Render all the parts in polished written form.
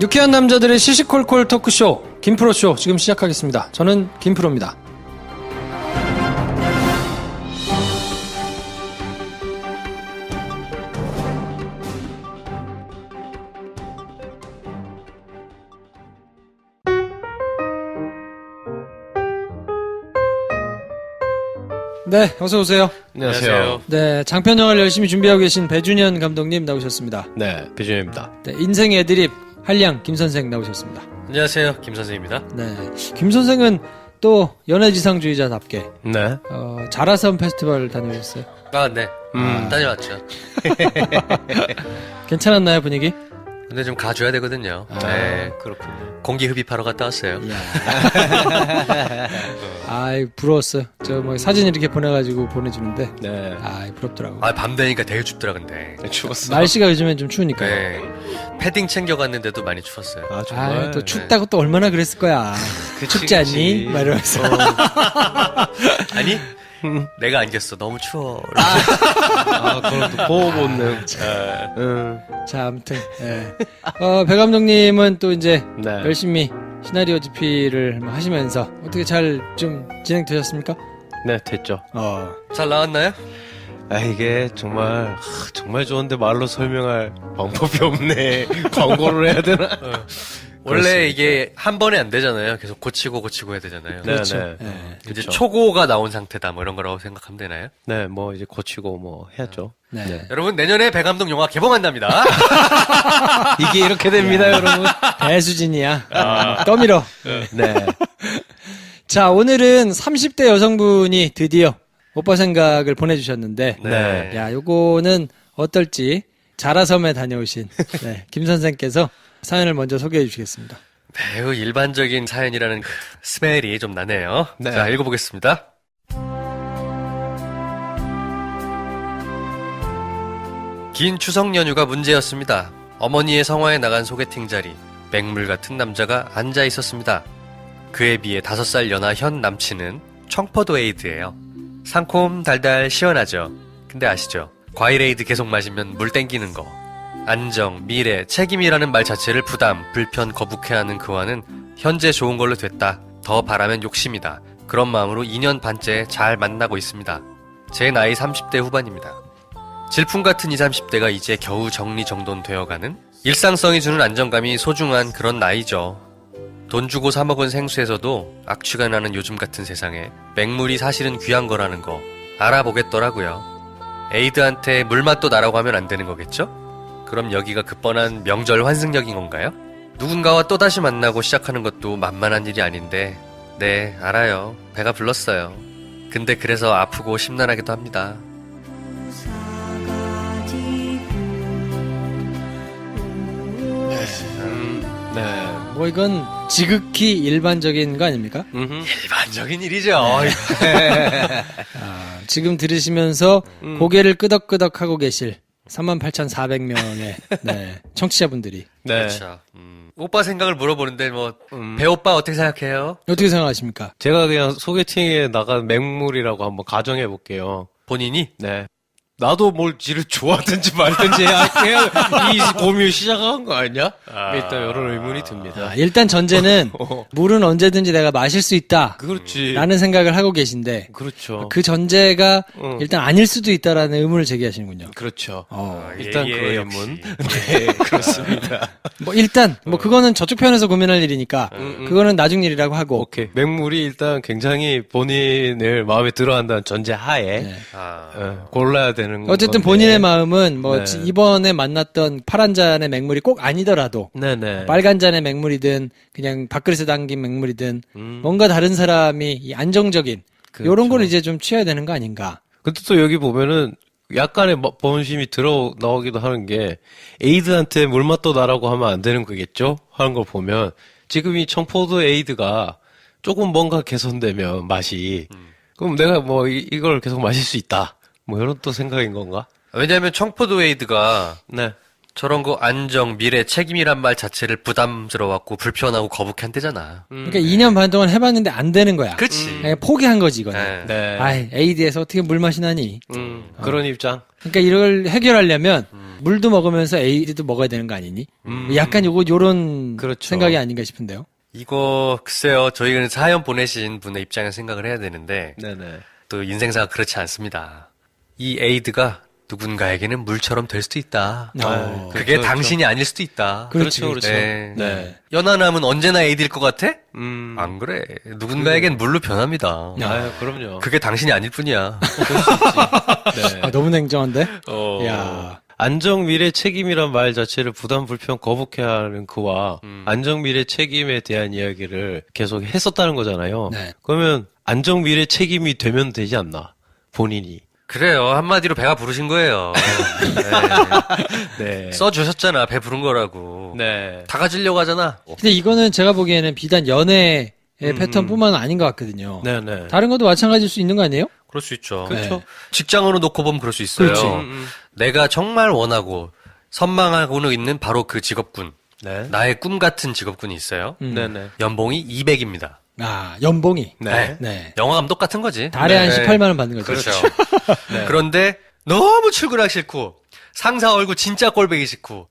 유쾌한 남자들의 시시콜콜 토크쇼 김프로쇼 지금 시작하겠습니다. 저는 김프로입니다. 네, 어서 오세요. 안녕하세요. 네, 장편 영화를 열심히 준비하고 계신 배준현 감독님 나오셨습니다. 네, 배준현입니다. 네, 인생 애드립 한량 김 선생 나오셨습니다. 안녕하세요, 김 선생입니다. 네, 김 선생은 또 연애지상주의자답게 네. 자라섬 페스티벌 다녀오셨어요. 아, 네. 다녀왔죠. 괜찮았나요, 분위기? 근데 좀 가줘야 되거든요. 네. 그렇군요. 공기 흡입하러 갔다 왔어요. 아이, 부러웠어요. 저 뭐 사진 이렇게 보내가지고 보내주는데, 네. 아이, 부럽더라고요. 아, 밤 되니까 되게 춥더라, 근데. 추웠어. 날씨가 요즘엔 좀 추우니까요. 네. 패딩 챙겨갔는데도 많이 추웠어요. 아, 정말. 아이, 또 춥다고 또 얼마나 그랬을 거야. 그치, 춥지 않니? 그치. 막 이러면서. 아니, 내가 안겼어. 너무 추워. 그럼 또 보호 본능. 자, 아무튼, 예. 배 감독님은 또 이제 네. 열심히 시나리오 집필을 하시면서 어떻게 잘 좀 진행되셨습니까? 네, 됐죠. 잘 나왔나요? 아, 이게 정말, 정말 좋은데 말로 설명할 방법이 없네. 광고를 해야 되나? 원래 이게 한 번에 안 되잖아요. 계속 고치고 해야 되잖아요. 그렇죠. 네, 네. 예. 이제 그렇죠. 초고가 나온 상태다. 뭐 이런 거라고 생각하면 되나요? 네, 뭐 이제 고치고 뭐 해야죠. 네. 여러분, 내년에 배 감독 영화 개봉한답니다. 이게 이렇게 됩니다, 여러분. 배수진이야. 떠밀어. 네. 자, 오늘은 30대 여성분이 드디어 오빠 생각을 보내주셨는데, 네. 야, 요거는 어떨지 자라섬에 다녀오신 김 선생께서 사연을 먼저 소개해 주시겠습니다. 매우 일반적인 사연이라는 그 스멜이 좀 나네요. 네. 자, 읽어보겠습니다. 긴 추석 연휴가 문제였습니다. 어머니의 성화에 나간 소개팅 자리, 맹물 같은 남자가 앉아 있었습니다. 그에 비해 5살 연하 현 남친은 청포도 에이드예요. 상콤 달달 시원하죠. 근데 아시죠? 과일 에이드 계속 마시면 물 땡기는 거. 안정, 미래, 책임이라는 말 자체를 부담, 불편, 거북해하는 그와는 현재 좋은 걸로 됐다. 더 바라면 욕심이다. 그런 마음으로 2년 반째 잘 만나고 있습니다. 제 나이 30대 후반입니다. 질풍 같은 20, 30대가 이제 겨우 정리정돈 되어가는 일상성이 주는 안정감이 소중한 그런 나이죠. 돈 주고 사 먹은 생수에서도 악취가 나는 요즘 같은 세상에 맹물이 사실은 귀한 거라는 거 알아보겠더라고요. 에이드한테 물맛도 나라고 하면 안 되는 거겠죠? 그럼 여기가 그 뻔한 명절 환승역인 건가요? 누군가와 또다시 만나고 시작하는 것도 만만한 일이 아닌데 네, 알아요. 배가 불렀어요. 근데 그래서 아프고 심란하기도 합니다. 네. 뭐 이건 지극히 일반적인 거 아닙니까? 일반적인 일이죠. 지금 들으시면서 고개를 끄덕끄덕 하고 계실 38,400명의 청취자분들이 네. 그렇죠. 오빠 생각을 물어보는데 뭐 배오빠 어떻게 생각해요? 어떻게 생각하십니까? 제가 그냥 소개팅에 나간 맹물이라고 한번 가정해 볼게요. 본인이? 네. 나도 뭘 지를 좋아하든지 말든지 해야 이 고민을 시작한 거 아니냐? 일단 이런 의문이 듭니다. 일단 전제는 물은 언제든지 내가 마실 수 있다 그렇지. 라는 생각을 하고 계신데 그렇죠. 그 전제가 일단 아닐 수도 있다라는 의문을 제기하시는군요. 그렇죠. 예, 일단 예, 그 역시. 의문. 네, 그렇습니다. 뭐 일단 뭐 그거는 저쪽 편에서 고민할 일이니까 그거는 나중 일이라고 하고 오케이. 맹물이 일단 굉장히 본인을 마음에 들어한다는 전제 하에 네. 골라야 되는 어쨌든 건데. 본인의 마음은 뭐 네. 이번에 만났던 파란 잔의 맹물이 꼭 아니더라도 네네. 빨간 잔의 맹물이든 그냥 밥그릇에 담긴 맹물이든 뭔가 다른 사람이 이 안정적인 그렇죠. 요런 걸 이제 좀 취해야 되는 거 아닌가. 근데 또 여기 보면은 약간의 본심이 들어 나오기도 하는 게 에이드한테 물맛도 나라고 하면 안 되는 거겠죠? 하는 걸 보면 지금 이 청포도 에이드가 조금 뭔가 개선되면 맛이 그럼 내가 뭐 이걸 계속 마실 수 있다. 뭐 이런 또 생각인 건가? 왜냐하면 청포도 에이드가 네. 저런 거 안정, 미래, 책임이란 말 자체를 부담스러웠고 불편하고 거북한데잖아. 그러니까 2년 반 동안 해봤는데 안 되는 거야. 그치. 그냥 포기한 거지 이거는. 네. 네. 아이, 에이드에서 어떻게 물 맛이 나니? 그런 입장. 그러니까 이걸 해결하려면 물도 먹으면서 에이드도 먹어야 되는 거 아니니? 약간 요런 그렇죠. 생각이 아닌가 싶은데요. 이거 글쎄요. 저희는 사연 보내신 분의 입장에서 생각을 해야 되는데 네네. 또 인생사가 그렇지 않습니다. 이 에이드가 누군가에게는 물처럼 될 수도 있다. 그게 그렇죠, 당신이 아닐 수도 있다. 그렇죠, 그렇죠. 네. 네. 연하남은 언제나 에이드일 것 같아? 안 그래. 누군가에겐 물로 변합니다. 아유, 그럼요. 그게 당신이 아닐 뿐이야. 네. 아, 너무 냉정한데? 어. 야. 안정미래 책임이란 말 자체를 부담 불평 거북해하는 그와 안정미래 책임에 대한 이야기를 계속 했었다는 거잖아요. 네. 그러면 안정미래 책임이 되면 되지 않나? 본인이. 그래요. 한마디로 배가 부르신 거예요. 네. 써주셨잖아. 배 부른 거라고. 네. 다 가지려고 하잖아. 근데 이거는 제가 보기에는 비단 연애의 패턴뿐만 아닌 것 같거든요. 네네. 다른 것도 마찬가지일 수 있는 거 아니에요? 그럴 수 있죠. 그렇죠. 직장으로 놓고 보면 그럴 수 있어요. 그렇지. 내가 정말 원하고 선망하고는 있는 바로 그 직업군. 네. 나의 꿈 같은 직업군이 있어요. 네네. 연봉이 200입니다. 아, 연봉이. 네. 네. 영화 감독 같은 거지. 달에 한 네. 18만 원 받는 거죠. 그렇죠. 그런데 너무 출근하기 싫고 상사 얼굴 진짜 꼴보기 싫고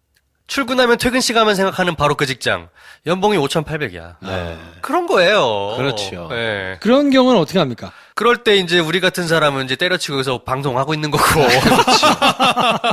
출근하면 퇴근 시간만 생각하는 바로 그 직장. 연봉이 5,800이야. 네. 그런 거예요. 그렇죠. 네. 그런 경우는 어떻게 합니까? 그럴 때 이제 우리 같은 사람은 이제 때려치고 여기서 방송하고 있는 거고.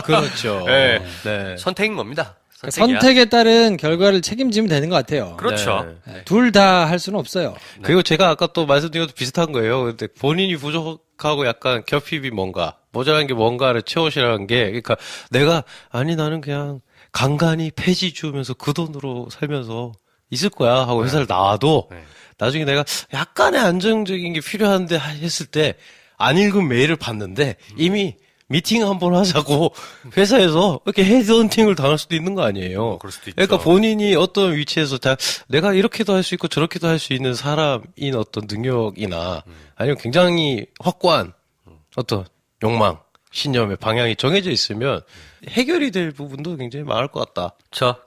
그렇죠. 네. 네. 선택인 겁니다. 선택이야. 선택에 따른 결과를 책임지면 되는 것 같아요. 그렇죠. 네. 둘 다 할 수는 없어요. 그리고 제가 아까 또 말씀드린 것도 비슷한 거예요. 근데 본인이 부족하고 약간 결핍이 뭔가, 모자란 게 뭔가를 채우시라는 게, 그러니까 내가, 아니 나는 그냥 간간히 폐지 주면서 그 돈으로 살면서 있을 거야 하고 회사를 나와도, 네. 나중에 내가 약간의 안정적인 게 필요한데 했을 때, 안 읽은 메일을 봤는데, 이미 미팅 한번 하자고 회사에서 이렇게 헤드헌팅을 당할 수도 있는 거 아니에요. 그럴 수도 있죠. 그러니까 본인이 어떤 위치에서 내가 이렇게도 할 수 있고 저렇게도 할 수 있는 사람인 어떤 능력이나 아니면 굉장히 확고한 어떤 욕망, 신념의 방향이 정해져 있으면 해결이 될 부분도 굉장히 많을 것 같다.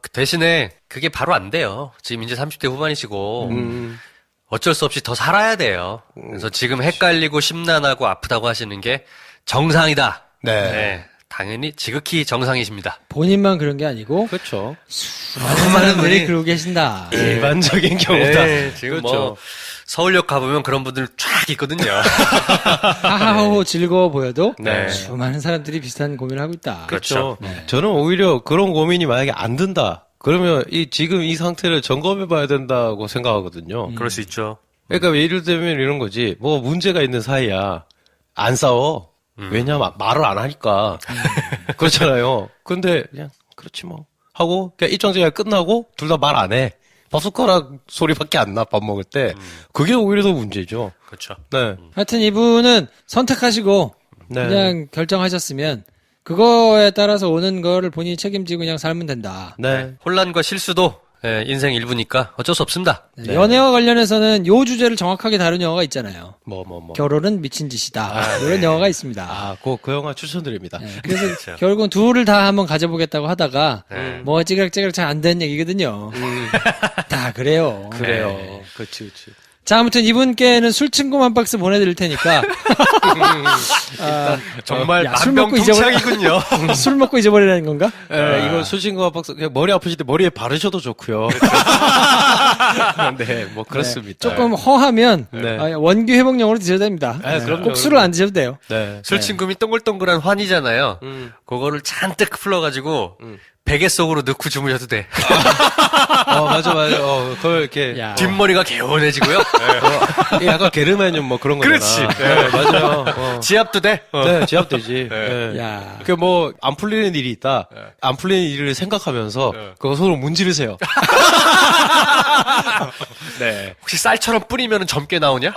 그 대신에 그게 바로 안 돼요. 지금 이제 30대 후반이시고 어쩔 수 없이 더 살아야 돼요. 그래서 지금 헷갈리고 심란하고 아프다고 하시는 게 정상이다. 네. 당연히 지극히 정상이십니다. 본인만 그런 게 아니고 그렇죠. 많은 사람들이 그러고 계신다. 일반적인 경우다. 네, 지금 그렇죠. 뭐 서울역 가보면 그런 분들 쫙 있거든요. 하하호 즐거워 보여도 네. 수많은 사람들이 비슷한 고민을 하고 있다. 그렇죠. 네. 저는 오히려 그런 고민이 만약에 안 든다. 그러면 지금 이 상태를 점검해 봐야 된다고 생각하거든요. 그럴 수 있죠. 그러니까 예를 들면 이런 거지. 뭐 문제가 있는 사이야. 안 싸워. 왜냐면 말을 안 하니까. 그렇잖아요. 근데 그냥 그렇지 뭐. 하고 그냥 입장제가 끝나고 둘 다 말 안 해. 밥 숟가락 소리밖에 안 나, 밥 먹을 때. 그게 오히려 더 문제죠. 그렇죠. 네. 하여튼 이분은 선택하시고 네. 그냥 결정하셨으면 그거에 따라서 오는 거를 본인이 책임지고 그냥 살면 된다. 네. 혼란과 실수도 인생 일부니까 어쩔 수 없습니다. 네. 연애와 관련해서는 요 주제를 정확하게 다룬 영화가 있잖아요. 뭐. 결혼은 미친 짓이다. 이런 영화가 있습니다. 아, 그 영화 추천드립니다. 네, 그래서 그렇죠. 결국은 둘을 다 한번 가져보겠다고 하다가 네. 뭐 찌그락찌그락 잘 안 되는 얘기거든요. 다 그래요. 그래요. 네. 그렇지. 자, 아무튼 이분께는 술 친구 한 박스 보내드릴 테니까 정말 야, 술 먹고 잊어버려- 만병통치약이군요. 술 먹고 잊어버리라는 건가? 네, 이거 수신과 박스 그냥 머리 아프실 때 머리에 바르셔도 좋고요. 네, 뭐 그렇습니다. 조금 허하면 네. 원기 회복용으로 드셔도 됩니다. 아, 그럼요, 꼭 술을 안 드셔도 돼요. 네. 술친구미 동글동글한 환이잖아요. 그거를 잔뜩 풀러가지고 베개 속으로 넣고 주무셔도 돼. 맞아. 그걸 이렇게 야. 뒷머리가 개운해지고요. 약간 게르마늄 뭐 그런 거잖아. 그렇지. 네, 맞아요. 지압도 돼. 네, 지압되지. 네. 야. 그 뭐 안 풀리는 일이 있다. 안 풀리는 일을 생각하면서 그거 손으로 문지르세요. 네. 혹시 쌀처럼 뿌리면 젊게 나오냐?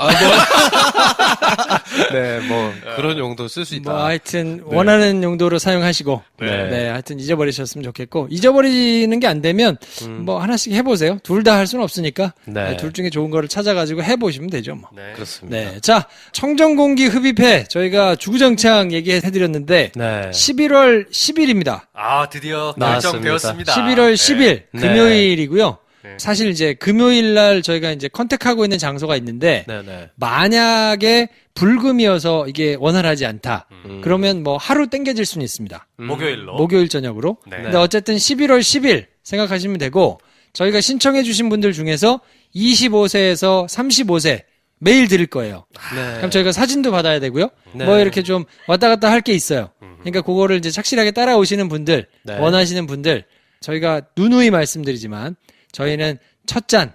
네, 뭐 그런 용도 쓸 수 있다. 뭐 하여튼 원하는 용도로 사용하시고 네. 하여튼 잊어버리셨으면 좋겠고 잊어버리는 게 안 되면 뭐 하나씩 해보세요. 둘 다 할 수는 없으니까 네. 둘 중에 좋은 거를 찾아가지고 해보시면 되죠. 뭐. 네. 그렇습니다. 네, 자 청정공기 흡입해 저희가 주구장창 얘기해드렸는데 네. 11월 10일입니다. 아, 드디어 나왔습니다. 결정되었습니다. 11월 10일 네. 금요일이고요. 사실 이제 금요일 날 저희가 이제 컨택하고 있는 장소가 있는데 네네. 만약에 불금이어서 이게 원활하지 않다. 그러면 뭐 하루 땡겨질 수는 있습니다. 목요일로. 목요일 저녁으로. 네. 근데 어쨌든 11월 10일 생각하시면 되고 저희가 신청해 주신 분들 중에서 25세에서 35세 메일 드릴 거예요. 네. 그럼 저희가 사진도 받아야 되고요. 네. 뭐 이렇게 좀 왔다 갔다 할 게 있어요. 그러니까 그거를 이제 착실하게 따라오시는 분들, 네. 원하시는 분들, 저희가 누누이 말씀드리지만 저희는 첫 잔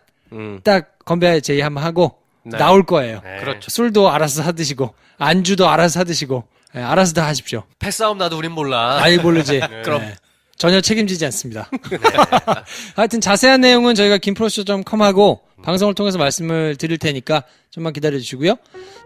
딱 건배 제의 한번 하고 네. 나올 거예요. 네. 그렇죠. 술도 알아서 사드시고 안주도 알아서 사드시고 알아서 다 하십시오. 패싸움 나도 우린 몰라. 아이 모르지. 그럼 전혀 책임지지 않습니다. 하여튼 자세한 내용은 저희가 김프로쇼.com하고 방송을 통해서 말씀을 드릴 테니까 좀만 기다려 주시고요.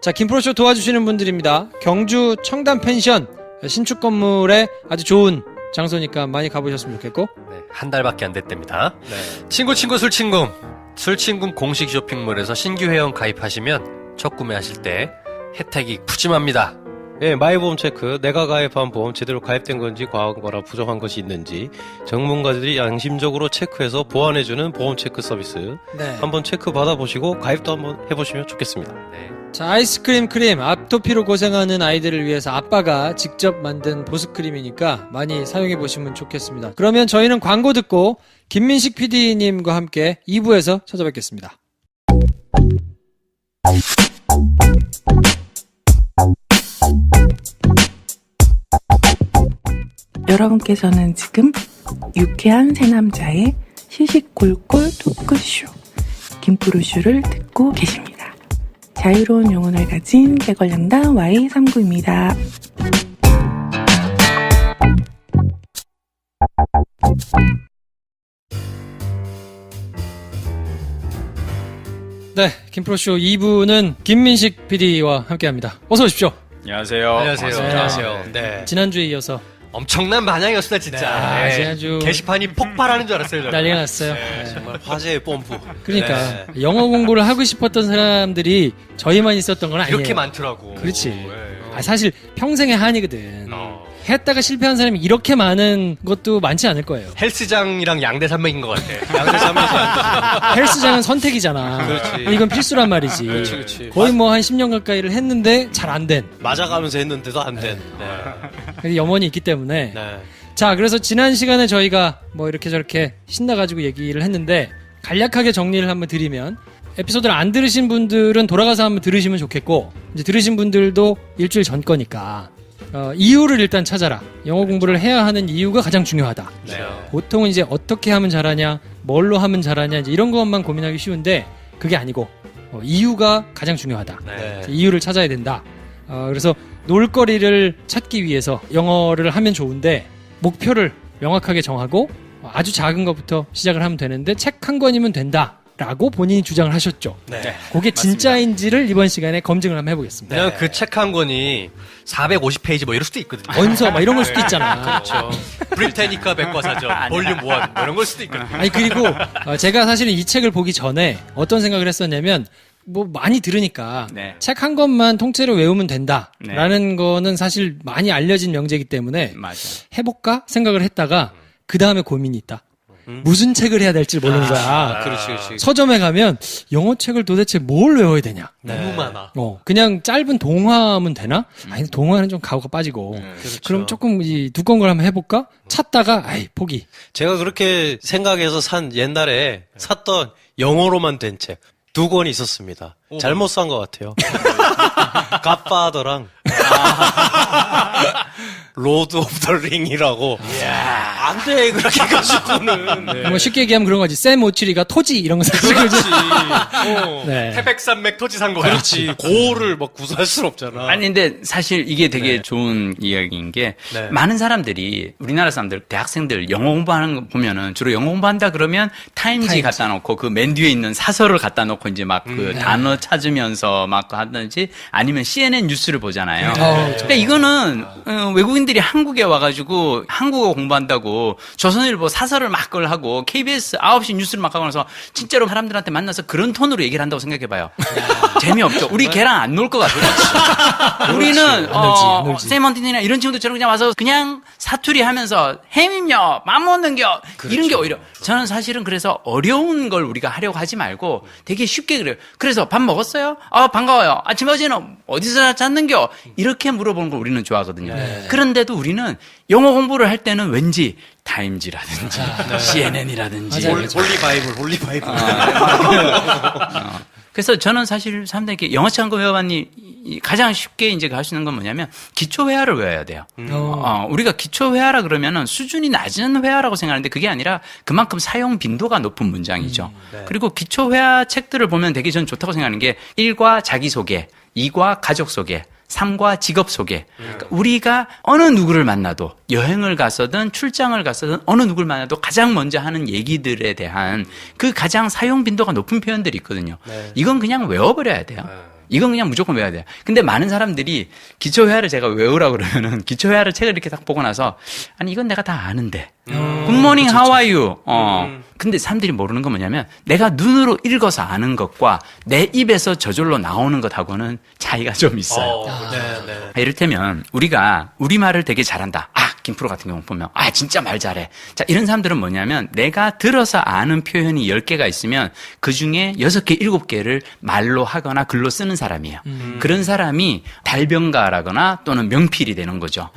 자, 김프로쇼 도와주시는 분들입니다. 경주 청담 펜션 신축 건물에 아주 좋은 장소니까 많이 가보셨으면 좋겠고 네, 한 달밖에 안 됐답니다. 네. 친구 술친금 공식 쇼핑몰에서 신규 회원 가입하시면 첫 구매하실 때 혜택이 푸짐합니다. 예, 마이보험 체크, 내가 가입한 보험 제대로 가입된 건지 과한 거나 부정한 것이 있는지 전문가들이 양심적으로 체크해서 보완해주는 보험 체크 서비스. 네. 한번 체크 받아보시고 가입도 한번 해보시면 좋겠습니다. 네. 자, 아이스크림 크림 아토피로 고생하는 아이들을 위해서 아빠가 직접 만든 보습크림이니까 많이 사용해 보시면 좋겠습니다. 그러면 저희는 광고 듣고 김민식 PD님과 함께 2부에서 찾아뵙겠습니다. 여러분께서는 지금 유쾌한 세 남자의 시시콜콜 토크쇼 김프로쇼를 듣고 계십니다. 자유로운 영혼을 가진 개걸량당 Y39입니다. 네, 김프로쇼 2부는 김민식 PD와 함께합니다. 어서 오십시오. 안녕하세요. 안녕하세요. 반갑습니다. 네. 지난주에 이어서 엄청난 반향이었습니다, 진짜. 네, 지난주 게시판이 폭발하는 줄 알았어요, 저는. 난리가 났어요. 네. 정말 화제의 뽐뿌. 그러니까 영어 공부를 하고 싶었던 사람들이 저희만 있었던 건 아니에요. 이렇게 많더라고. 그렇지. 네. 사실 평생의 한이거든. 어. 했다가 실패한 사람이 이렇게 많은 것도 많지 않을 거예요. 헬스장이랑 양대산맥인 것 같아. 양대산맥이 헬스장은 선택이잖아. 그렇지. 이건 필수란 말이지. 그렇지. 거의 뭐 한 10년 가까이를 했는데 잘 안 된. 맞아가면서 했는데도 안 된. 네. 염원이 있기 때문에. 네. 자, 그래서 지난 시간에 저희가 뭐 이렇게 저렇게 신나가지고 얘기를 했는데 간략하게 정리를 한번 드리면 에피소드를 안 들으신 분들은 돌아가서 한번 들으시면 좋겠고 이제 들으신 분들도 일주일 전 거니까 이유를 일단 찾아라. 영어 공부를 해야 하는 이유가 가장 중요하다. 네. 보통은 이제 어떻게 하면 잘하냐, 뭘로 하면 잘하냐 이제 이런 것만 고민하기 쉬운데 그게 아니고 이유가 가장 중요하다. 네. 이유를 찾아야 된다. 그래서 놀거리를 찾기 위해서 영어를 하면 좋은데 목표를 명확하게 정하고 아주 작은 것부터 시작을 하면 되는데 책 한 권이면 된다라고 본인이 주장을 하셨죠. 네. 그게 진짜인지를 이번 시간에 검증을 한번 해보겠습니다. 그냥 그 책 한 권이 450페이지 뭐 이럴 수도 있거든요. 원서 막 이런 걸 수도 있잖아. 그렇죠. 브리테니카 백과사전 볼륨 1 뭐 이런 걸 수도 있거든요. 아니 그리고 제가 사실은 이 책을 보기 전에 어떤 생각을 했었냐면 뭐 많이 들으니까 네. 책 한 권만 통째로 외우면 된다라는 네. 거는 사실 많이 알려진 명제이기 때문에 맞아. 해볼까 생각을 했다가 그 다음에 고민이 있다. 무슨 책을 해야 될지 모르는 거야. 아, 그렇지. 서점에 가면 영어 책을 도대체 뭘 외워야 되냐? 너무 많아. 그냥 짧은 동화하면 되나? 아니 동화는 좀 가오가 빠지고. 그렇죠. 그럼 조금 이 두꺼운 걸 한번 해볼까? 찾다가 아이 포기. 제가 그렇게 생각해서 옛날에 샀던 영어로만 된 책. 2권 있었습니다. 잘못 산 것 같아요. 갓파더랑 로드 오브 더 링이라고. 안 돼, 그렇게 해가지고는. 뭐 쉽게 얘기하면 그런 거지. 샘 오츄리가 토지 이런 거 사실 그렇지. 네. 태백산맥 토지 산 거야. 그렇지. 고를 막 구사할 순 없잖아. 아니 근데 사실 이게 되게 좋은 이야기인 게 네. 많은 사람들이 우리나라 사람들 대학생들 영어 공부하는 거 보면은 주로 영어 공부한다 그러면 타임지 갖다 놓고 그 맨 뒤에 있는 사설을 갖다 놓고 이제 막 그 단어 찾으면서 막 하든지 아니면 CNN 뉴스를 보잖아요. 그러니까 이거는 외국인들 이분들이 한국에 와가지고 한국어 공부한다고 조선일보 사설을 막 그걸 하고 KBS 9시 뉴스를 막 하고 나서 진짜로 사람들한테 만나서 그런 톤으로 얘기를 한다고 생각해봐요. 재미없죠. 우리 걔랑 안 놀 것 같아요. 우리는 놀지. 세먼틴이나 이런 친구들처럼 그냥 와서 그냥 사투리 하면서 햄임요, 맘 먹는겨 이런 게 오히려 저는 사실은 그래서 어려운 걸 우리가 하려고 하지 말고 되게 쉽게 그래요. 그래서 밥 먹었어요? 반가워요. 아침 어제는 어디서 잤는겨? 이렇게 물어보는 걸 우리는 좋아하거든요. 그런데도 우리는 영어 공부를 할 때는 왠지 타임지라든지 CNN이라든지 홀리 바이블. 그래서 저는 사실 사람들에게 영어책 한 거 외워봤니? 가장 쉽게 이제 갈 수 있는 건 뭐냐면 기초 회화를 외워야 돼요. 우리가 기초 회화라 그러면은 수준이 낮은 회화라고 생각하는데 그게 아니라 그만큼 사용 빈도가 높은 문장이죠. 그리고 기초 회화 책들을 보면 되게 전 좋다고 생각하는 게 1과 자기소개, 2과 가족소개, 3과 직업 소개. 그러니까 우리가 어느 누구를 만나도 여행을 가서든 출장을 가서든 어느 누구를 만나도 가장 먼저 하는 얘기들에 대한 그 가장 사용 빈도가 높은 표현들이 있거든요. 이건 그냥 외워버려야 돼요. 이건 그냥 무조건 외워야 돼요. 근데 많은 사람들이 기초회화를 제가 외우라고 그러면은 기초회화를 책을 이렇게 딱 보고 나서 아니 이건 내가 다 아는데. 굿모닝 how are you? 근데 사람들이 모르는 건 뭐냐면 내가 눈으로 읽어서 아는 것과 내 입에서 저절로 나오는 것하고는 차이가 좀 있어요. 이를테면 우리가 우리말을 되게 잘한다. 김프로 같은 경우 보면 진짜 말 잘해. 자, 이런 사람들은 뭐냐면 내가 들어서 아는 표현이 10개가 있으면 그중에 6개, 7개를 말로 하거나 글로 쓰는 사람이에요. 그런 사람이 달변가라거나 또는 명필이 되는 거죠.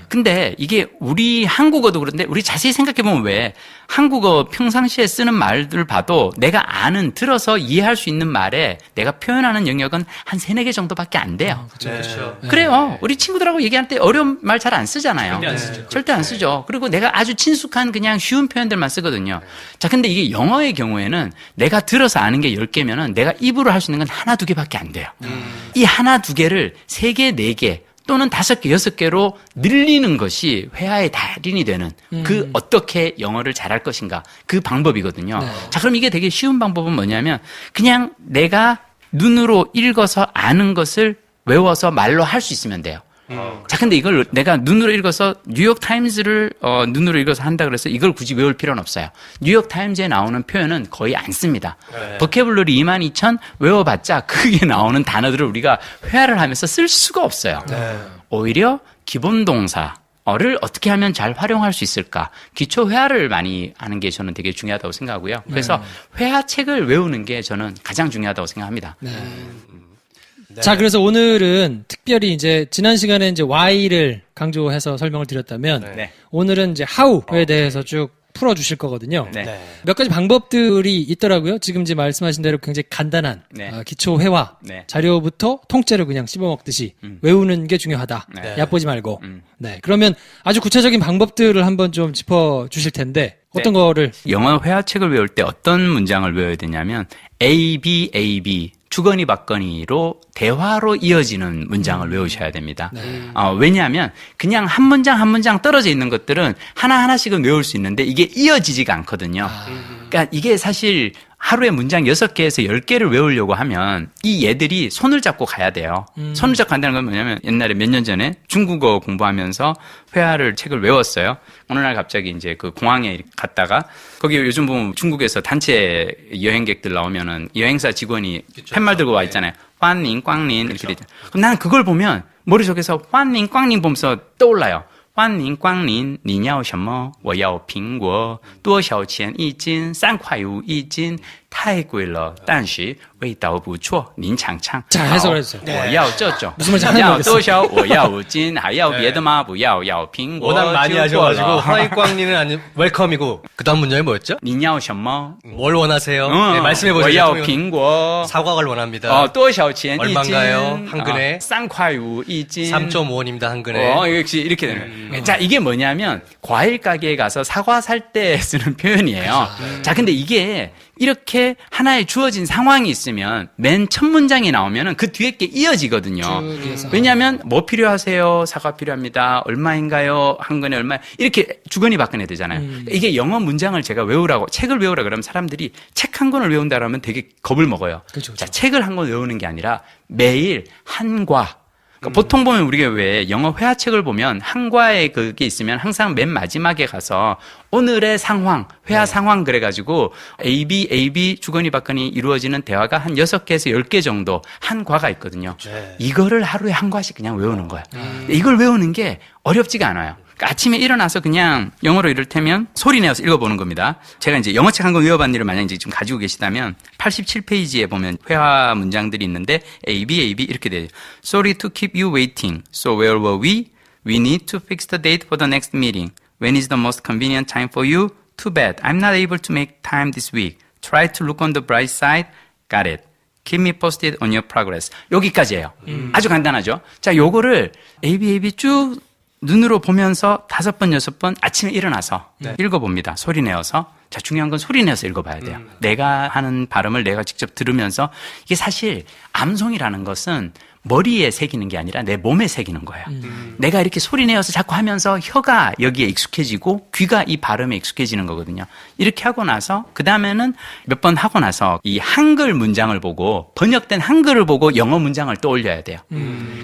근데 이게 우리 한국어도 그런데 우리 자세히 생각해 보면 왜 한국어 평상시에 쓰는 말들 봐도 내가 아는 들어서 이해할 수 있는 말에 내가 표현하는 영역은 한 3, 4개 정도밖에 안 돼요. 그렇죠. 그래요. 우리 친구들하고 얘기할 때 어려운 말 잘 안 쓰잖아요. 절대 안 쓰죠. 그리고 내가 아주 친숙한 그냥 쉬운 표현들만 쓰거든요. 자, 근데 이게 영어의 경우에는 내가 들어서 아는 게 10개면은 내가 입으로 할 수 있는 건 1, 2개밖에 안 돼요. 이 1, 2개를 3개, 4개 또는 5개, 6개로 늘리는 것이 회화의 달인이 되는 그 어떻게 영어를 잘할 것인가 그 방법이거든요. 자, 그럼 이게 되게 쉬운 방법은 뭐냐면 그냥 내가 눈으로 읽어서 아는 것을 외워서 말로 할 수 있으면 돼요. 자, 근데 이걸 내가 눈으로 읽어서 뉴욕 타임즈를 눈으로 읽어서 한다 그래서 이걸 굳이 외울 필요는 없어요. 뉴욕 타임즈에 나오는 표현은 거의 안 씁니다. 버케블러리 22,000 외워봤자 그게 나오는 단어들을 우리가 회화를 하면서 쓸 수가 없어요. 오히려 기본 동사를 어떻게 하면 잘 활용할 수 있을까? 기초 회화를 많이 하는 게 저는 되게 중요하다고 생각하고요. 그래서 회화책을 외우는 게 저는 가장 중요하다고 생각합니다. 자, 그래서 오늘은 특별히 이제 지난 시간에 이제 why를 강조해서 설명을 드렸다면 오늘은 이제 how에 대해서 쭉 풀어주실 거거든요. 몇 가지 방법들이 있더라고요. 지금 이제 말씀하신 대로 굉장히 간단한 기초 회화 자료부터 통째로 그냥 씹어먹듯이 외우는 게 중요하다. 얕보지 말고. 그러면 아주 구체적인 방법들을 한번 좀 짚어주실 텐데 어떤 거를 영어 회화책을 외울 때 어떤 문장을 외워야 되냐면 A, B, A, B 주거니 받거니로 대화로 이어지는 문장을 외우셔야 됩니다. 왜냐하면 그냥 한 문장 한 문장 떨어져 있는 것들은 하나하나씩은 외울 수 있는데 이게 이어지지가 않거든요. 그러니까 이게 사실 하루에 문장 6개에서 10개를 외우려고 하면 이 얘들이 손을 잡고 가야 돼요. 손을 잡고 간다는 건 뭐냐면 옛날에 몇 년 전에 중국어 공부하면서 회화를 책을 외웠어요. 어느 날 갑자기 이제 그 공항에 갔다가 거기 요즘 보면 중국에서 단체 여행객들 나오면은 여행사 직원이 팻말 들고 와 있잖아요. 환닝, 꽝닝 이렇게 되죠. 그럼 나는 그걸 보면 머릿속에서 환닝, 꽝닝 보면서 떠올라요. 欢迎光临，你要什么？我要苹果，多少钱一斤？3块5一斤，太贵了，但是味道不错，您尝尝。 자, 해석을 해주세요. 我要这种。 무슨 말인지 하나도 要 모르겠어요. 多少？我要5斤，还要别的吗？不要，要苹果。 워낙 많이 就过了 하셔가지고 허이꽝리는 아니 웰컴이고 그 다음 문장이 뭐였죠? 你要什么？ 뭘 원하세요? 응. 네, 말씀해보세요. 我要 대통령. 苹果。 사과를 원합니다. 多少钱一斤？ 얼마인가요? 한 근에? 3块5一斤。 3.5원입니다 한 근에. 역시 이렇게 되는 거예요. 자, 이게 뭐냐면 과일 가게에 가서 사과 살 때 쓰는 표현이에요. 자, 근데 이게 이렇게 하나의 주어진 상황이 있으면 맨 첫 문장이 나오면은 그 뒤에 게 이어지거든요. 왜냐하면 뭐 필요하세요? 사과 필요합니다. 얼마인가요? 한 근에 얼마? 이렇게 주거니 받거니 되잖아요. 이게 영어 문장을 제가 외우라고 책을 외우라 그러면 사람들이 책 한 권을 외운다 그러면 되게 겁을 먹어요. 그렇죠. 자, 책을 한 권 외우는 게 아니라 매일 한과 그러니까 보통 보면 우리가 왜 영어 회화책을 보면 한과에 그게 있으면 항상 맨 마지막에 가서 오늘의 상황, 회화 상황 그래가지고 A, B, 주거니 받거니 이루어지는 대화가 한 6개에서 10개 정도 한 과가 있거든요. 이거를 하루에 한 과씩 그냥 외우는 거야. 이걸 외우는 게 어렵지가 않아요. 그러니까 아침에 일어나서 그냥 영어로 이를테면 소리 내어서 읽어보는 겁니다. 제가 이제 영어책 한 권 외워봤는 일을 만약 이제 지금 가지고 계시다면 87페이지에 보면 회화 문장들이 있는데 A, B 이렇게 돼요. Sorry to keep you waiting. So where were we? We need to fix the date for the next meeting. When is the most convenient time for you? Too bad. I'm not able to make time this week. Try to look on the bright side. Got it. Keep me posted on your progress. 여기까지예요. 아주 간단하죠. 자, 요거를 A, B 쭉 눈으로 보면서 5번, 6번 아침에 일어나서 읽어봅니다. 소리 내어서. 자, 중요한 건 소리 내어서 읽어봐야 돼요. 내가 하는 발음을 내가 직접 들으면서 이게 사실 암송이라는 것은 머리에 새기는 게 아니라 내 몸에 새기는 거예요. 내가 이렇게 소리 내어서 자꾸 하면서 혀가 여기에 익숙해지고 귀가 이 발음에 익숙해지는 거거든요. 이렇게 하고 나서 그 다음에는 몇 번 하고 나서 이 한글 문장을 보고 번역된 한글을 보고 영어 문장을 떠올려야 돼요.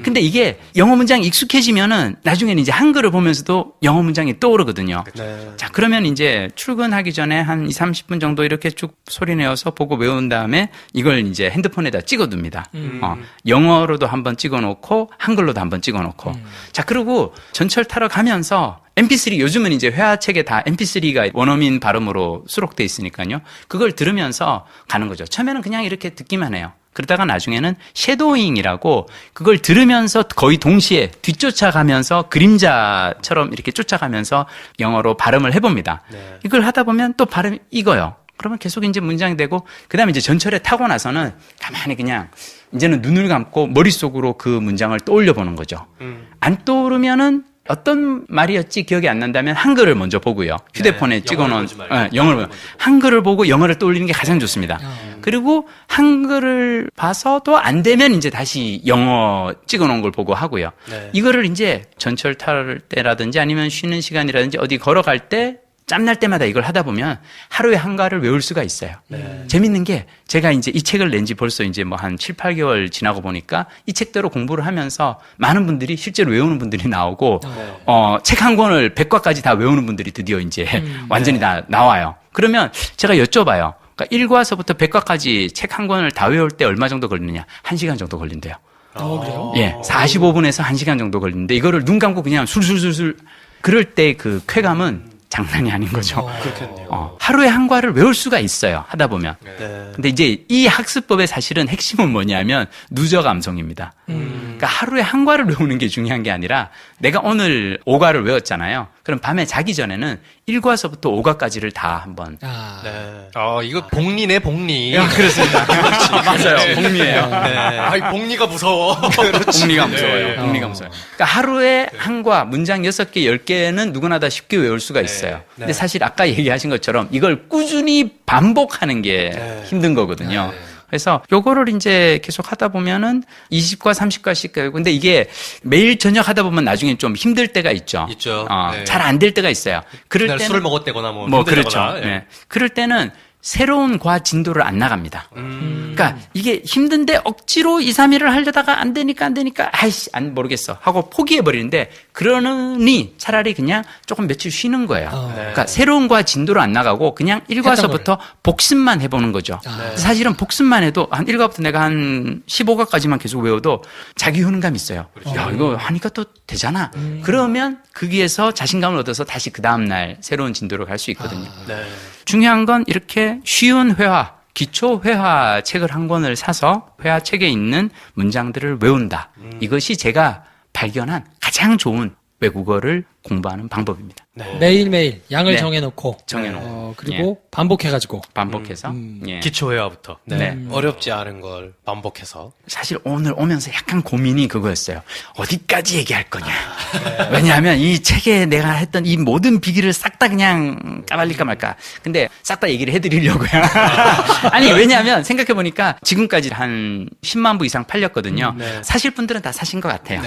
근데 이게 영어 문장이 익숙해지면은 나중에는 이제 한글을 보면서도 영어 문장이 떠오르거든요. 자, 그러면 이제 출근하기 전에 한 20, 30분 정도 이렇게 쭉 소리 내어서 보고 외운 다음에 이걸 이제 핸드폰에다 찍어둡니다. 영어로도 한번 찍어놓고 한글로도 한번 찍어놓고 자, 그리고 전철 타러 가면서 MP3 요즘은 이제 회화책에 다 MP3가 원어민 발음으로 수록돼 있으니까요. 그걸 들으면서 가는 거죠. 처음에는 그냥 이렇게 듣기만 해요. 그러다가 나중에는 섀도잉이라고 그걸 들으면서 거의 동시에 뒤쫓아가면서 그림자처럼 이렇게 쫓아가면서 영어로 발음을 해봅니다. 이걸 하다 보면 또 발음이 익어요. 그러면 계속 이제 문장이 되고, 그 다음에 이제 전철에 타고 나서는 가만히 그냥 이제는 눈을 감고 머릿속으로 그 문장을 떠올려 보는 거죠. 안 떠오르면은 어떤 말이었지 기억이 안 난다면 한글을 먼저 보고요. 휴대폰에 찍어놓은 영어를 한글을 보고 영어를 떠올리는 게 가장 좋습니다. 그리고 한글을 봐서도 안 되면 이제 다시 영어 찍어놓은 걸 보고 하고요. 이거를 이제 전철 탈 때라든지 아니면 쉬는 시간이라든지 어디 걸어갈 때 짬날 때마다 이걸 하다 보면 하루에 한과를 외울 수가 있어요. 재밌는 게 제가 이제 이 책을 낸 지 벌써 이제 뭐 한 7, 8개월 지나고 보니까 이 책대로 공부를 하면서 많은 분들이 실제로 외우는 분들이 나오고 책 한 권을 100과까지 다 외우는 분들이 드디어 이제 완전히 다 나와요. 그러면 제가 여쭤봐요. 그러니까 1과서부터 100과까지 책 한 권을 다 외울 때 얼마 정도 걸리느냐? 1시간 정도 걸린대요. 그래요? 예, 45분에서 1시간 정도 걸리는데 이거를 눈 감고 그냥 술술술술 그럴 때 그 쾌감은 장난이 아닌 거죠. 그렇겠네요. 하루에 한 과를 외울 수가 있어요. 하다 보면. 근데 이제 이 학습법의 사실은 핵심은 뭐냐면 누적 암송입니다. 그러니까 하루에 한 과를 외우는 게 중요한 게 아니라 내가 오늘 5과를 외웠잖아요. 그럼 밤에 자기 전에는 1과서부터 5과까지를 다 한번. 이거 복리네, 복리. 그렇습니다. 맞아요. 복리예요. 복리가 무서워. 복리가 무서워요. 복리가 무서워요. 그러니까 하루에 한 과, 문장 6개, 10개는 누구나 다 쉽게 외울 수가 있어요. 근데 사실 아까 얘기하신 것처럼 이걸 꾸준히 반복하는 게 힘든 거거든요. 그래서 요거를 이제 계속 하다 보면은 20과 30과씩 가고, 근데 이게 매일 저녁 하다 보면 나중에 좀 힘들 때가 있죠. 있죠. 잘 안 될 때가 있어요. 그럴 때는 술을 먹었다거나 뭐 그렇죠. 그럴 때는 새로운 과 진도를 안 나갑니다. 그러니까 이게 힘든데 억지로 2, 3일을 하려다가 안 되니까 아이씨 안 모르겠어 하고 포기해 버리는데, 그러니 차라리 그냥 조금 며칠 쉬는 거예요. 그러니까 새로운 과 진도를 안 나가고 그냥 1과서부터 복습만 해보는 거죠. 사실은 복습만 해도 한 1과부터 내가 한 15과까지만 계속 외워도 자기 효능감 있어요. 야, 이거 하니까 또 되잖아. 그러면 거기에서 자신감을 얻어서 다시 그 다음날 새로운 진도로 갈 수 있거든요. 중요한 건 이렇게 쉬운 회화, 기초 회화 책을 한 권을 사서 회화책에 있는 문장들을 외운다. 이것이 제가 발견한 가장 좋은 외국어를 공부하는 방법입니다. 매일매일 양을 정해놓고. 그리고 반복해가지고. 반복해서. 기초회화부터. 네. 어렵지 않은 걸 반복해서. 사실 오늘 오면서 약간 고민이 그거였어요. 어디까지 얘기할 거냐. 왜냐하면 이 책에 내가 했던 이 모든 비기를 싹 다 그냥 까발릴까 말까. 근데 싹 다 얘기를 해드리려고요. 아니, 왜냐하면 생각해보니까 지금까지 한 10만 부 이상 팔렸거든요. 사실 분들은 다 사신 것 같아요.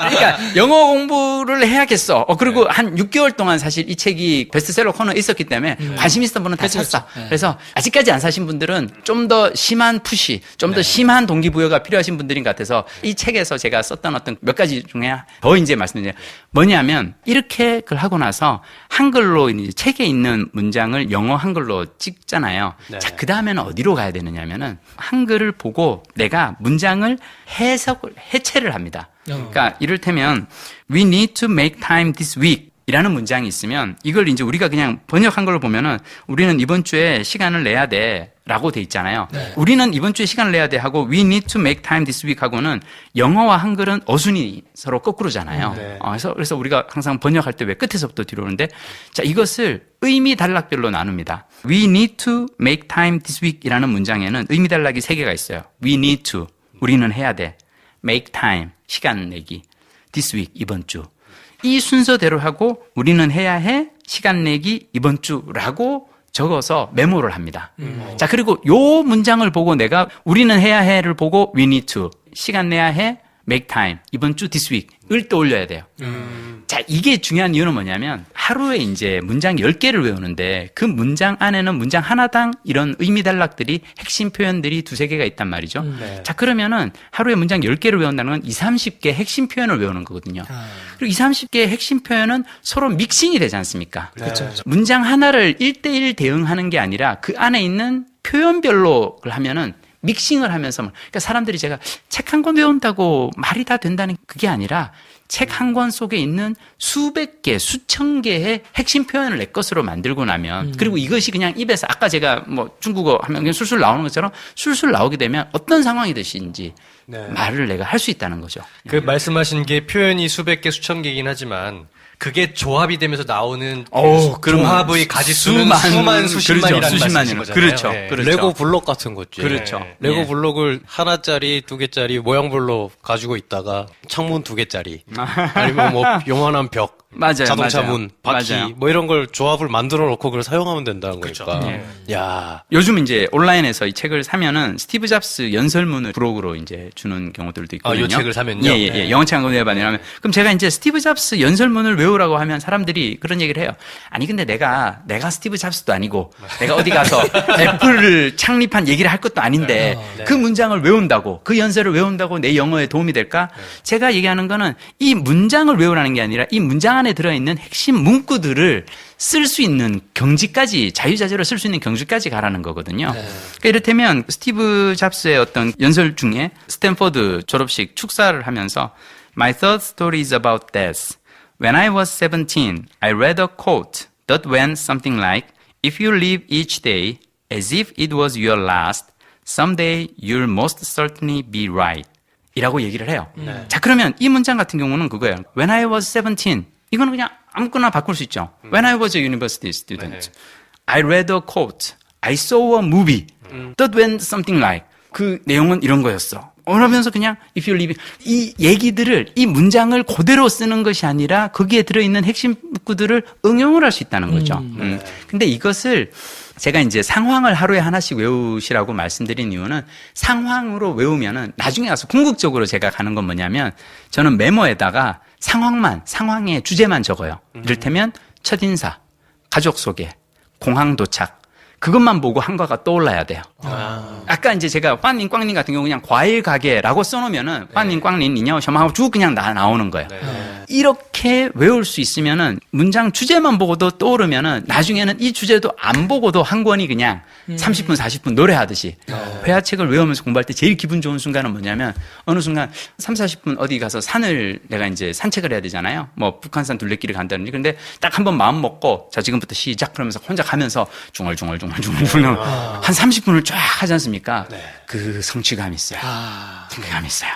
그러니까 영어 공부 공부를 해야겠어. 그리고 한 6개월 동안 사실 이 책이 베스트셀러 코너에 있었기 때문에 관심 있었던 분은 다 샀어. 그래서 아직까지 안 사신 분들은 좀 더 심한 푸시, 좀 더 심한 동기부여가 필요하신 분들인 것 같아서 이 책에서 제가 썼던 어떤 몇 가지 중에 더 이제 말씀드려요. 뭐냐면 이렇게 그걸 하고 나서 한글로 이제 책에 있는 문장을 영어 한글로 찍잖아요. 자, 그 다음에는 어디로 가야 되느냐면은 한글을 보고 내가 문장을 해체를 합니다. 그러니까 이를테면 we need to make time this week 이라는 문장이 있으면 이걸 이제 우리가 그냥 번역한 걸로 보면은 우리는 이번 주에 시간을 내야 돼 라고 돼 있잖아요. 우리는 이번 주에 시간을 내야 돼 하고 we need to make time this week 하고는 영어와 한글은 어순이 서로 거꾸로잖아요. 그래서 우리가 항상 번역할 때 왜 끝에서부터 뒤로 오는데 자, 이것을 의미 단락별로 나눕니다. We need to make time this week 이라는 문장에는 의미 단락이 3개가 있어요. We need to 우리는 해야 돼. make time 시간 내기. this week 이번 주. 이 순서대로 하고 우리는 해야 해 시간 내기 이번 주라고 적어서 메모를 합니다. 자, 그리고 요 문장을 보고 내가 우리는 해야 해를 보고 we need to 시간 내야 해 make time 이번 주 this week을 떠올려야 돼요. 자, 이게 중요한 이유는 뭐냐면 하루에 이제 문장 10개를 외우는데 그 문장 안에는 문장 하나당 이런 의미 단락들이 핵심 표현들이 2-3개가 있단 말이죠. 자, 그러면은 하루에 문장 10개를 외운다는 건 20-30개 핵심 표현을 외우는 거거든요. 그리고 20-30개의 핵심 표현은 서로 믹싱이 되지 않습니까? 그렇죠. 문장 하나를 1대1 대응하는 게 아니라 그 안에 있는 표현별로 그걸 하면은 믹싱을 하면서 그러니까 사람들이 제가 책 한 권 외운다고 말이 다 된다는 그게 아니라 책 한 권 속에 있는 수백 개, 수천 개의 핵심 표현을 내 것으로 만들고 나면 그리고 이것이 그냥 입에서 아까 제가 뭐 중국어 하면 그냥 술술 나오는 것처럼 술술 나오게 되면 어떤 상황이 되시는지 말을 내가 할 수 있다는 거죠. 그 말씀하신 게 표현이 수백 개, 수천 개이긴 하지만 그게 조합이 되면서 나오는 조합의 가지수는 수십만이라는 말씀이신 거잖아요. 그렇죠. 네. 그렇죠. 레고 블록 같은 거지. 그렇죠. 레고 예. 블록을 하나짜리, 2개짜리 모양별로 가지고 있다가 창문 2개짜리 아니면 뭐 요만한 벽, 맞아요. 자동차 맞아요. 문, 바퀴 맞아요. 뭐 이런 걸 조합을 만들어 놓고 그걸 사용하면 된다는 거니까. 야, 요즘 이제 온라인에서 이 책을 사면은 스티브 잡스 연설문을 브록으로 이제 주는 경우들도 있거든요. 이 책을 사면요? 예. 영어책 한 권 외워봐니라면 그럼 제가 이제 스티브 잡스 연설문을 외우라고 하면 사람들이 그런 얘기를 해요. 아니 근데 내가 스티브 잡스도 아니고 내가 어디 가서 애플을 창립한 얘기를 할 것도 아닌데 그 문장을 외운다고 그 연설을 외운다고 내 영어에 도움이 될까? 제가 얘기하는 거는 이 문장을 외우라는 게 아니라 이 문장 안에 들어있는 핵심 문구들을 쓸 수 있는 경지까지 자유자재로 쓸 수 있는 경지까지 가라는 거거든요. 그러니까 이를테면 스티브 잡스의 어떤 연설 중에 스탠퍼드 졸업식 축사를 하면서 My third story is about this. When I was 17, I read a quote that went something like If you live each day as if it was your last, someday you'll most certainly be right. 이라고 얘기를 해요. 자, 그러면 이 문장 같은 경우는 그거예요. When I was 17. 이거는 그냥 아무거나 바꿀 수 있죠. When I was a university student, I read a quote. I saw a movie that went something like. 그 내용은 이런 거였어. 그러면서 그냥 if you live 이 얘기들을 이 문장을 그대로 쓰는 것이 아니라 거기에 들어있는 핵심 문구들을 응용을 할 수 있다는 거죠. 근데 이것을 제가 이제 상황을 하루에 하나씩 외우시라고 말씀드린 이유는 상황으로 외우면은 나중에 가서 궁극적으로 제가 가는 건 뭐냐면 저는 메모에다가 상황의 주제만 적어요. 이를테면 첫인사, 가족 소개, 공항 도착. 그것만 보고 한과가 떠올라야 돼요. 아까 이제 제가 환님, 꽝님 같은 경우 그냥 과일 가게라고 써놓으면은 환님, 꽝님, 니냐오, 셔마하고 쭉 그냥 나오는 거예요. 이렇게 외울 수 있으면은 문장 주제만 보고도 떠오르면은 나중에는 이 주제도 안 보고도 한 권이 그냥 30분, 40분 노래하듯이 회화책을 외우면서 공부할 때 제일 기분 좋은 순간은 뭐냐면 어느 순간 30, 40분 어디 가서 산을 내가 이제 산책을 해야 되잖아요. 뭐 북한산 둘레길을 간다든지. 근데 딱 한 번 마음 먹고 자, 지금부터 시작 그러면서 혼자 가면서 중얼중얼 한 30분을 쫙 하지 않습니까? 그 성취감이 있어요. 성취감이 있어요.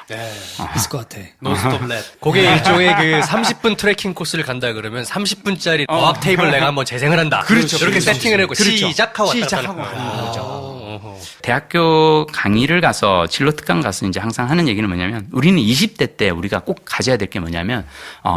있을 것 같아. 논스톱 렛. 그게 일종의 그 30분 트레킹 코스를 간다 그러면 30분짜리 어학 테이블 내가 한번 재생을 한다. 그렇죠. 이렇게 그렇죠. 세팅을 하고 그렇죠. 시작하고 시작하고 하는 거죠. 대학교 강의를 가서 진로 특강 가서 이제 항상 하는 얘기는 뭐냐면 우리는 20대 때 우리가 꼭 가져야 될 게 뭐냐면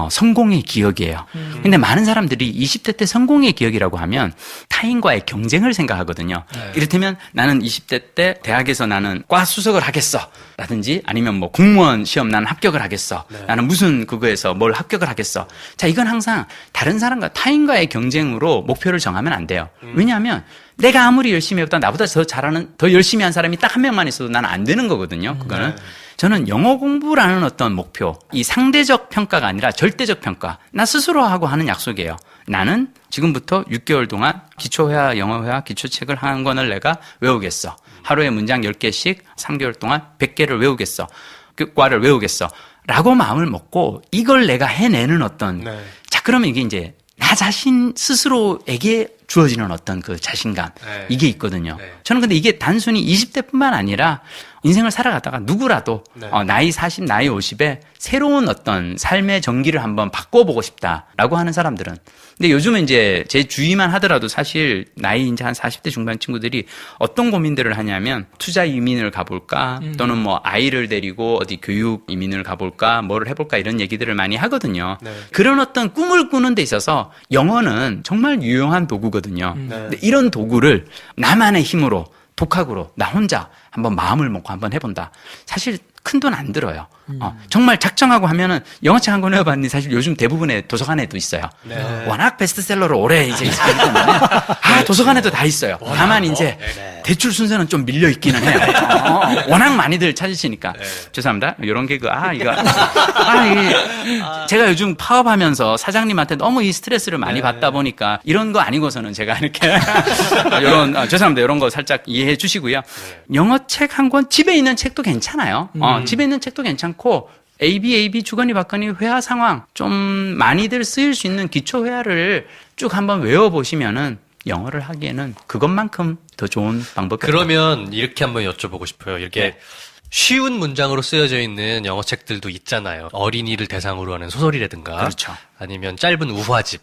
성공의 기억이에요. 근데 많은 사람들이 20대 때 성공의 기억이라고 하면 타인과의 경쟁을 생각하거든요. 이를테면 나는 20대 때 대학에서 나는 과 수석을 하겠어. 라든지 아니면 뭐 공무원 시험 나는 합격을 하겠어. 나는 무슨 그거에서 뭘 합격을 하겠어. 자, 이건 항상 다른 사람과 타인과의 경쟁으로 목표를 정하면 안 돼요. 왜냐하면 내가 아무리 열심히 해도 나보다 더 잘하는, 더 열심히 한 사람이 딱 한 명만 있어도 나는 안 되는 거거든요. 그거는. 저는 영어 공부라는 어떤 목표, 이 상대적 평가가 아니라 절대적 평가, 나 스스로하고 하는 약속이에요. 나는 지금부터 6개월 동안 기초회화, 영어회화, 기초책을 한 권을 내가 외우겠어. 하루에 문장 10개씩 3개월 동안 100개를 외우겠어. 그 과를 외우겠어. 라고 마음을 먹고 이걸 내가 해내는 어떤, 자, 그러면 이게 이제 나 자신 스스로에게 주어지는 어떤 그 자신감, 이게 있거든요. 저는 근데 이게 단순히 20대뿐만 아니라 인생을 살아가다가 누구라도 나이 40, 나이 50에 새로운 어떤 삶의 전기를 한번 바꿔보고 싶다라고 하는 사람들은, 근데 요즘은 이제 제 주위만 하더라도 사실 나이 이제 한 40대 중반 친구들이 어떤 고민들을 하냐면 투자 이민을 가볼까 또는 뭐 아이를 데리고 어디 교육 이민을 가볼까 뭐를 해볼까 이런 얘기들을 많이 하거든요. 그런 어떤 꿈을 꾸는 데 있어서 영어는 정말 유용한 도구거든요. 근데 이런 도구를 나만의 힘으로 독학으로 나 혼자 한번 마음을 먹고 한번 해본다. 사실 큰 돈 안 들어요. 정말 작정하고 하면은 영어책 한 권 외워봤니 사실 요즘 대부분의 도서관에도 있어요. 워낙 베스트셀러로 오래 이제 있기 때문에 도서관에도 다 있어요. 다만 이제 대출 순서는 좀 밀려 있기는 해요. 워낙 많이들 찾으시니까. 죄송합니다. 이런 개그 이게 제가 요즘 파업하면서 사장님한테 너무 이 스트레스를 많이 받다 보니까 이런 거 아니고서는 제가 이렇게 죄송합니다. 이런 거 살짝 이해해 주시고요. 영어책 한 권 집에 있는 책도 괜찮아요. 집에 있는 책도 괜찮고 ABAB 주거니 받거니 회화 상황 좀 많이들 쓰일 수 있는 기초 회화를 쭉 한번 외워보시면은 영어를 하기에는 그것만큼 더 좋은 방법이 그러면 이렇게 한번 여쭤보고 싶어요. 이렇게 쉬운 문장으로 쓰여져 있는 영어 책들도 있잖아요. 어린이를 대상으로 하는 소설이라든가, 그렇죠. 아니면 짧은 우화집,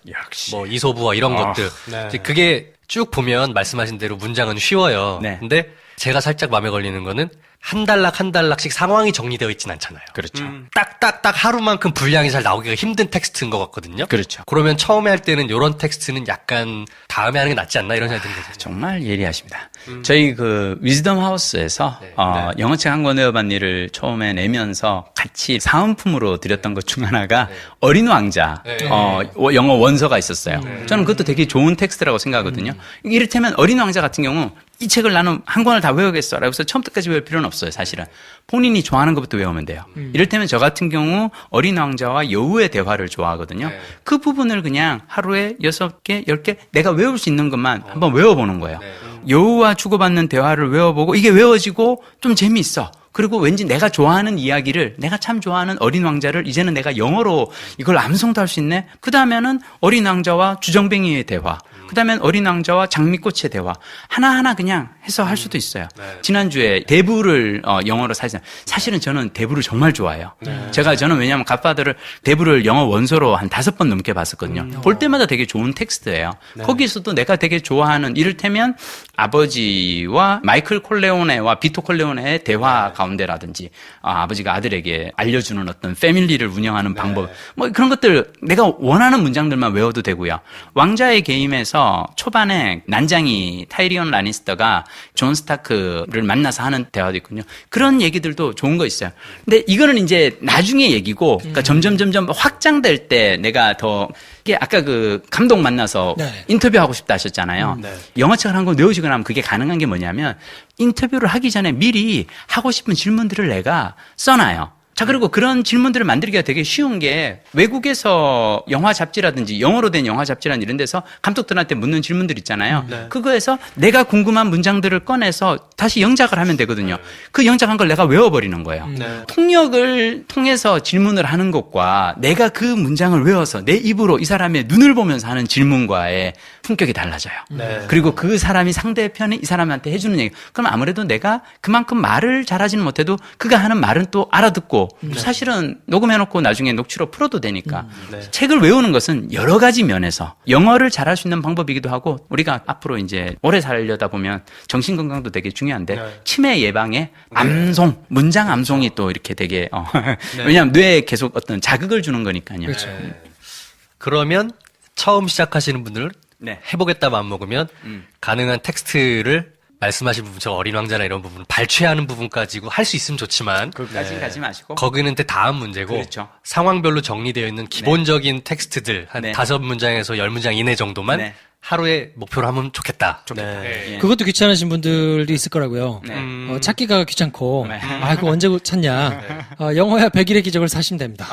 뭐 이소부화 이런 것들. 이제 그게 쭉 보면 말씀하신 대로 문장은 쉬워요. 근데 제가 살짝 마음에 걸리는 거는 한 단락 한 단락씩 상황이 정리되어 있진 않잖아요. 그렇죠. 딱딱딱 하루만큼 분량이 잘 나오기가 힘든 텍스트인 것 같거든요. 그렇죠. 그러면 처음에 할 때는 이런 텍스트는 약간 다음에 하는 게 낫지 않나 이런 생각이 듭니다. 정말 예리하십니다. 저희 그 위즈덤 하우스에서 영어책 한 권 외워봤니를 처음에 내면서 같이 사은품으로 드렸던 것 중 하나가 어린 왕자 영어 원서가 있었어요. 저는 그것도 되게 좋은 텍스트라고 생각하거든요. 이를테면 어린 왕자 같은 경우 이 책을 나는 한 권을 다 외우겠어 라고 해서 처음부터까지 외울 필요는 없어요. 사실은 본인이 좋아하는 것부터 외우면 돼요. 이를테면 저 같은 경우 어린 왕자와 여우의 대화를 좋아하거든요. 그 부분을 그냥 하루에 6개, 10개 내가 외울 수 있는 것만 한번 외워보는 거예요. 여우와 주고받는 대화를 외워보고 이게 외워지고 좀 재미있어. 그리고 왠지 내가 좋아하는 이야기를, 내가 참 좋아하는 어린 왕자를 이제는 내가 영어로 이걸 암송도 할 수 있네. 그 다음에는 어린 왕자와 주정뱅이의 대화. 그 다음엔 어린 왕자와 장미꽃의 대화. 하나하나 그냥 해서 할 수도 있어요. 지난주에 대부를 영어로 사실은 저는 대부를 정말 좋아해요. 저는 왜냐하면 갓파더를 대부를 영어 원서로 한 5번 넘게 봤었거든요. 볼 때마다 되게 좋은 텍스트예요. 거기서도 내가 되게 좋아하는, 이를테면 아버지와 마이클 콜레오네와 비토 콜레오네의 대화 가운데라든지 아버지가 아들에게 알려주는 어떤 패밀리를 운영하는 방법, 뭐 그런 것들 내가 원하는 문장들만 외워도 되고요. 왕자의 게임에서 초반에 난장이 타이리온 라니스터가 존 스타크를 만나서 하는 대화도 있군요. 그런 얘기들도 좋은 거 있어요. 근데 이거는 이제 나중에 얘기고, 그러니까 점점 확장될 때 내가 더, 이게 아까 그 감독 만나서 인터뷰하고 싶다 하셨잖아요. 영어책을 한 권 외우시고 나면 그게 가능한 게 뭐냐면 인터뷰를 하기 전에 미리 하고 싶은 질문들을 내가 써놔요. 자, 그리고 그런 질문들을 만들기가 되게 쉬운 게 외국에서 영화 잡지라든지 영어로 된 영화 잡지라든지 이런 데서 감독들한테 묻는 질문들 있잖아요. 그거에서 내가 궁금한 문장들을 꺼내서 다시 영작을 하면 되거든요. 그 영작한 걸 내가 외워버리는 거예요. 통역을 통해서 질문을 하는 것과 내가 그 문장을 외워서 내 입으로 이 사람의 눈을 보면서 하는 질문과의 품격이 달라져요. 그리고 그 사람이 상대편이 이 사람한테 해주는 얘기. 그럼 아무래도 내가 그만큼 말을 잘하지는 못해도 그가 하는 말은 또 알아듣고 사실은 녹음해놓고 나중에 녹취로 풀어도 되니까 네. 책을 외우는 것은 여러 가지 면에서 영어를 잘할 수 있는 방법이기도 하고 우리가 앞으로 이제 오래 살려다 보면 정신 건강도 되게 중요한데 치매 예방에 암송, 문장 암송이 또 이렇게 되게 왜냐하면 뇌에 계속 어떤 자극을 주는 거니까요. 그렇죠. 그러면 처음 시작하시는 분들은 네. 해보겠다 마음먹으면 가능한 텍스트를 말씀하신 부분, 저 어린 왕자나 이런 부분, 발췌하는 부분까지고 할 수 있으면 좋지만 그것까지는 가지 마시고 거기는 다음 문제고 그렇죠. 상황별로 정리되어 있는 기본적인 텍스트들 한 네. 5문장에서 10문장 이내 정도만 네. 하루에 목표로 하면 좋겠다. 예. 그것도 귀찮으신 분들이 있을 거라고요. 네. 찾기가 귀찮고, 네. 그거 언제 찾냐. 영어야 100일의 기적을 사시면 됩니다.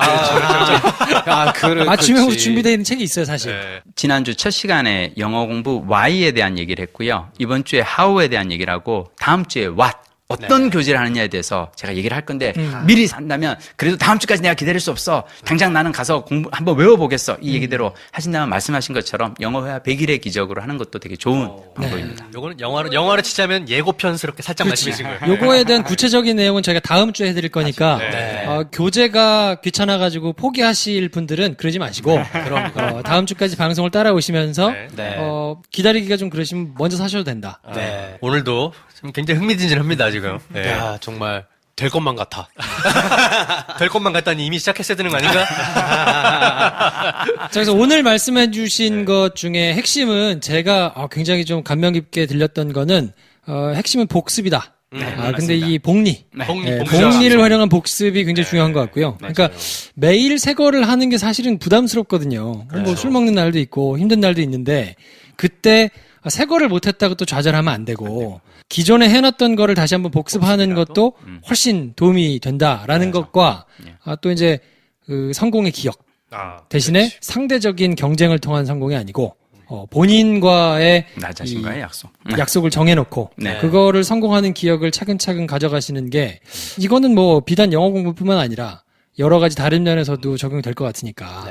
맞춤형으로 준비되어 있는 책이 있어요, 사실. 네. 지난주 첫 시간에 영어 공부 Why에 대한 얘기를 했고요. 이번 주에 How에 대한 얘기를 하고 다음 주에 What 어떤 교재를 하느냐에 대해서 제가 얘기를 할 건데 미리 산다면 그래도 다음 주까지 내가 기다릴 수 없어. 당장 나는 가서 공부 한번 외워보겠어. 이 얘기대로 하신다면 말씀하신 것처럼 영어 회화 100일의 기적으로 하는 것도 되게 좋은 방법입니다. 요거는 영화를 치자면 예고편스럽게 살짝 말씀해 주신 거예요. 요거에 대한 구체적인 내용은 저희가 다음 주에 해드릴 거니까 교재가 귀찮아가지고 포기하실 분들은 그러지 마시고 다음 주까지 방송을 따라오시면서 기다리기가 좀 그러시면 먼저 사셔도 된다. 오늘도 좀 굉장히 흥미진진합니다, 지금. 네. 야, 정말 될 것만 같아. 될 것만 같다니 이미 시작했어야 되는 거 아닌가? 자, 그래서 오늘 말씀해주신 것 중에 핵심은 제가 굉장히 좀 감명 깊게 들렸던 거는 핵심은 복습이다. 근데 이 복리. 복리를 활용한 복습이 굉장히 중요한 것 같고요. 그러니까 매일 새 거를 하는 게 사실은 부담스럽거든요. 뭐 술 먹는 날도 있고 힘든 날도 있는데 그때 새 거를 못했다고 또 좌절하면 안 되고 기존에 해놨던 거를 다시 한번 복습하는 것도 훨씬 도움이 된다라는 것과 또 이제 그 성공의 기억 대신에 상대적인 경쟁을 통한 성공이 아니고 본인과의 나 자신과의 약속. 약속을 정해놓고 그거를 성공하는 기억을 차근차근 가져가시는 게 이거는 뭐 비단 영어 공부뿐만 아니라 여러 가지 다른 면에서도 적용이 될 것 같으니까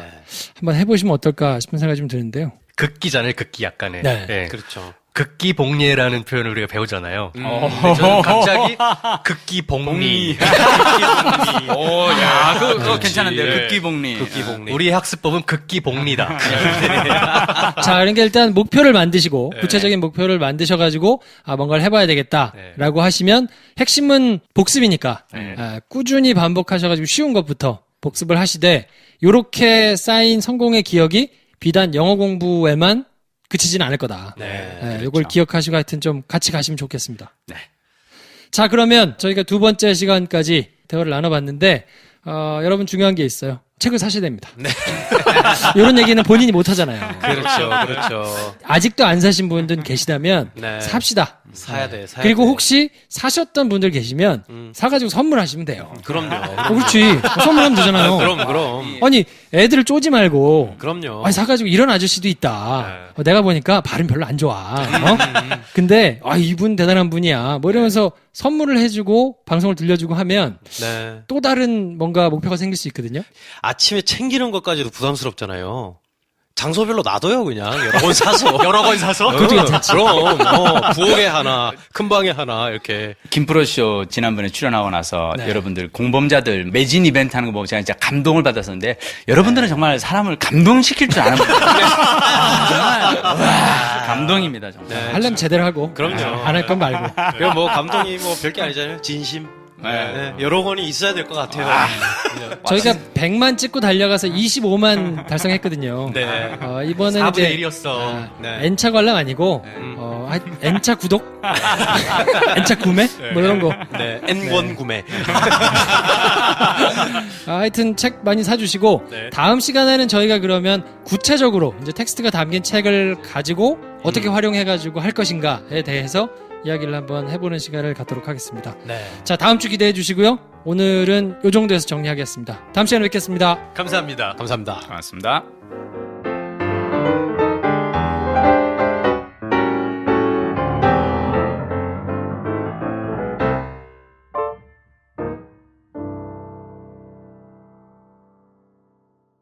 한번 해보시면 어떨까 싶은 생각이 좀 드는데요. 극기잖아요, 극기 약간의. 네. 그렇죠. 극기복리라는 표현을 우리가 배우잖아요. 근데 저는 갑자기 극기복리. 그거 괜찮은데요. 극기복리. 우리의 학습법은 극기복리다. 자, 그러니까 일단 목표를 만드시고 구체적인 목표를 만드셔가지고 뭔가를 해봐야 되겠다라고 하시면 핵심은 복습이니까 꾸준히 반복하셔가지고 쉬운 것부터 복습을 하시되 요렇게 쌓인 성공의 기억이 비단 영어 공부에만 그치지는 않을 거다. 요걸 기억하시고 하여튼 좀 같이 가시면 좋겠습니다. 자, 그러면 저희가 두 번째 시간까지 대화를 나눠봤는데 여러분 중요한 게 있어요. 책을 사셔야 됩니다. 이런 얘기는 본인이 못 하잖아요. 그렇죠. 아직도 안 사신 분들 계시다면 삽시다. 사야 돼. 그리고 혹시 사셨던 분들 계시면 사가지고 선물하시면 돼요. 그럼요. 그렇지. 선물하면 되잖아요. 그럼. 아니 애들을 쪼지 말고. 그럼요. 아니 사가지고 이런 아저씨도 있다. 내가 보니까 발음 별로 안 좋아. 근데 이분 대단한 분이야. 뭐 이러면서 선물을 해주고 방송을 들려주고 하면 또 다른 뭔가 목표가 생길 수 있거든요. 아침에 챙기는 것까지도 부담스럽잖아요. 장소별로 놔둬요, 그냥. 여러 권 사서. 그것도 괜찮지. 그럼, 부엌에 하나, 큰 방에 하나, 이렇게. 김프로쇼 지난번에 출연하고 나서 여러분들 공범자들 매진 이벤트 하는 거 보고 제가 진짜 감동을 받았었는데 여러분들은 정말 사람을 감동시킬 줄 아는 분들. 정말 감동입니다, 정말. 하려면 제대로 하고. 그럼요. 안 할 건 말고. 그럼 뭐 감동이 뭐 별게 아니잖아요. 진심. 여러 권이 있어야 될 것 같아요. 저희가 100만 찍고 달려가서 25만 달성했거든요. 이번엔 4분의 이제 1이었어. N차 관람 아니고 N차 구독? N차 구매? 뭐 이런 거. N권 구매. 하여튼 책 많이 사주시고 다음 시간에는 저희가 그러면 구체적으로 이제 텍스트가 담긴 책을 가지고 어떻게 활용해가지고 할 것인가에 대해서 이야기를 한번 해보는 시간을 갖도록 하겠습니다. 자, 다음 주 기대해 주시고요. 오늘은 요 정도에서 정리하겠습니다. 다음 시간에 뵙겠습니다. 감사합니다. 감사합니다. 고맙습니다.